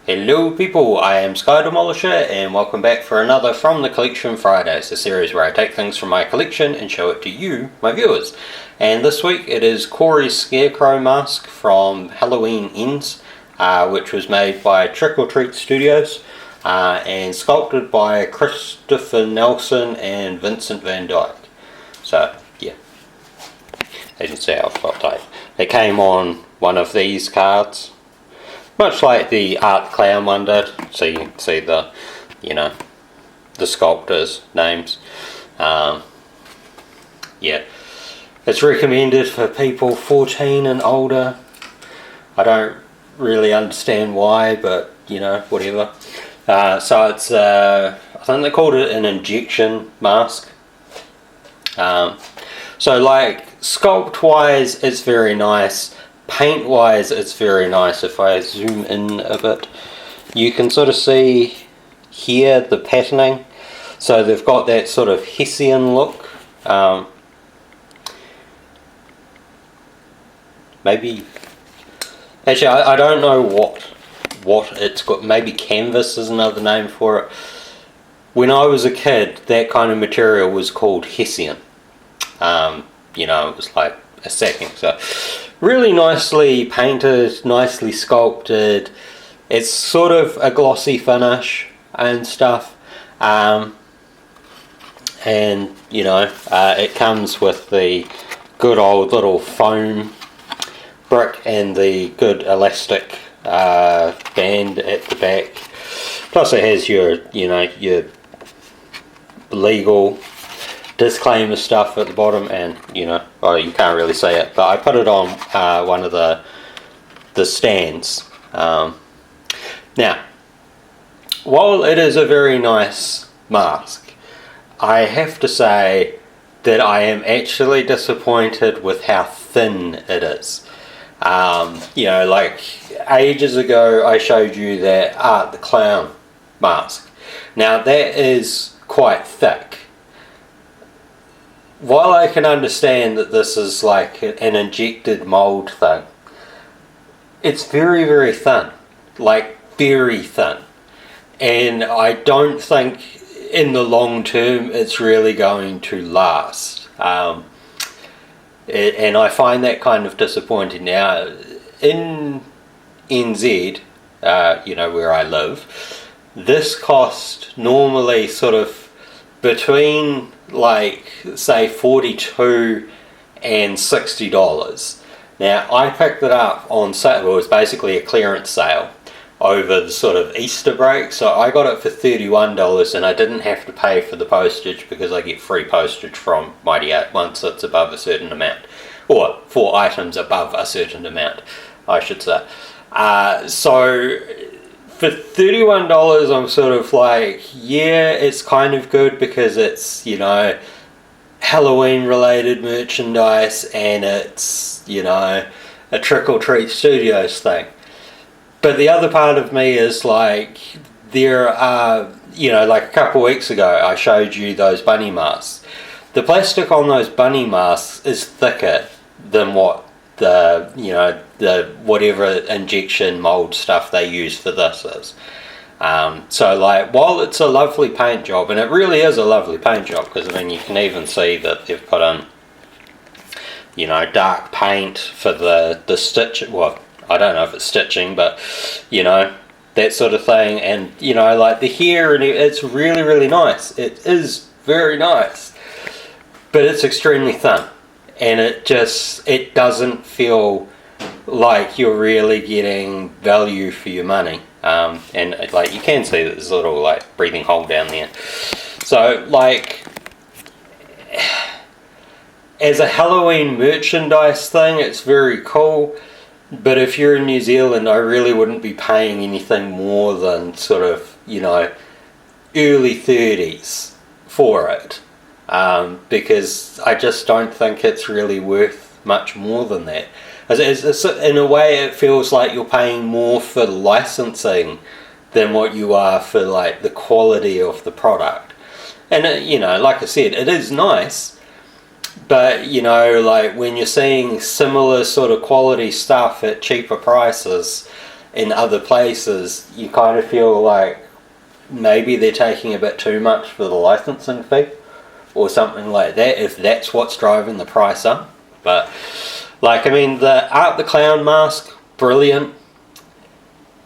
Hello people, I am Sky Demolisher and welcome back for another From the Collection Fridays, a series where I take things from my collection and show it to you, my viewers. And this week it is Corey's Scarecrow mask from Halloween Ends, which was made by Trick or Treat Studios and sculpted by Christopher Nelson and Vincent Van Dyke. So yeah, as you can see I've got type. It came on one of these cards, much like the Art Clown one did, so you can see the, the sculptors' names. Yeah, it's recommended for people 14 and older. I don't really understand why, but whatever. So it's, I think they called it an injection mask. So like sculpt-wise, it's very nice. Paint wise it's very nice. If I zoom in a bit, you can sort of see here the patterning, so they've got that sort of Hessian look. Maybe actually I don't know what it's got. Maybe canvas is another name for it. When I was a kid, that kind of material was called Hessian. It was like a sacking. So really nicely painted, nicely sculpted. It's sort of a glossy finish and stuff, and it comes with the good old little foam brick and the good elastic band at the back. Plus it has your your legal disclaimer stuff at the bottom, and well, you can't really see it, but I put it on one of the stands. Now, while it is a very nice mask, I have to say that I am actually disappointed with how thin it is. Like ages ago I showed you that Art the Clown mask. Now that is quite thick. While I can understand that this is like an injected mold thing, it's very, very thin, like very thin, and I don't think in the long term it's really going to last. And I find that kind of disappointing. Now in NZ, where I live, this cost normally sort of between like say $42 and $60. Now I picked it up on sale. It was basically a clearance sale over the sort of Easter break, so I got it for $31 and I didn't have to pay for the postage because I get free postage from Mighty Art once it's above a certain amount, or for items above a certain amount I should say. So for $31 I'm sort of like, yeah, it's kind of good because it's Halloween related merchandise and it's a Trick or Treat Studios thing. But the other part of me is like, there are, like a couple of weeks ago I showed you those bunny masks. The plastic on those bunny masks is thicker than what the whatever injection mold stuff they use for this is. So like, while it's a lovely paint job, and it really is a lovely paint job, because I mean you can even see that they've put in dark paint for the stitch. Well, I don't know if it's stitching, but that sort of thing, and like the hair, and it's really, really nice. It is very nice, but it's extremely thin, and it doesn't feel like you're really getting value for your money. And like you can see that there's a little like breathing hole down there. So like, as a Halloween merchandise thing, it's very cool, but if you're in New Zealand, I really wouldn't be paying anything more than sort of early 30s for it, because I just don't think it's really worth much more than that. In a way it feels like you're paying more for licensing than what you are for like the quality of the product. And like I said, it is nice, but like when you're seeing similar sort of quality stuff at cheaper prices, in other places, you kind of feel like maybe they're taking a bit too much for the licensing fee or something like that, if that's what's driving the price up. But like, I mean, the Art the Clown mask, brilliant.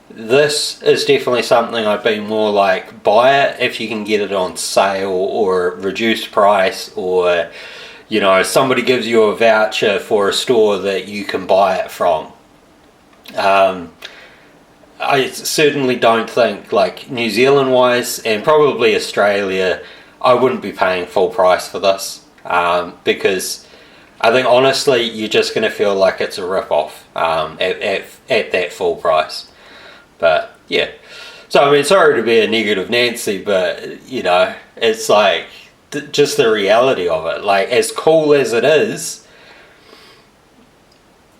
This is definitely something I'd be more like, buy it if you can get it on sale or reduced price, or you know, somebody gives you a voucher for a store that you can buy it from. I certainly don't think, like, New Zealand wise and probably Australia, I wouldn't be paying full price for this, because I think honestly you're just going to feel like it's a rip-off at that full price. But yeah, so I mean, sorry to be a negative Nancy, but you know, it's like just the reality of it. Like, as cool as it is,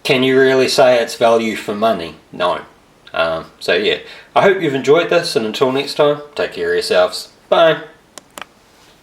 can you really say it's value for money? No. So yeah, I hope you've enjoyed this, and until next time, take care of yourselves. Bye.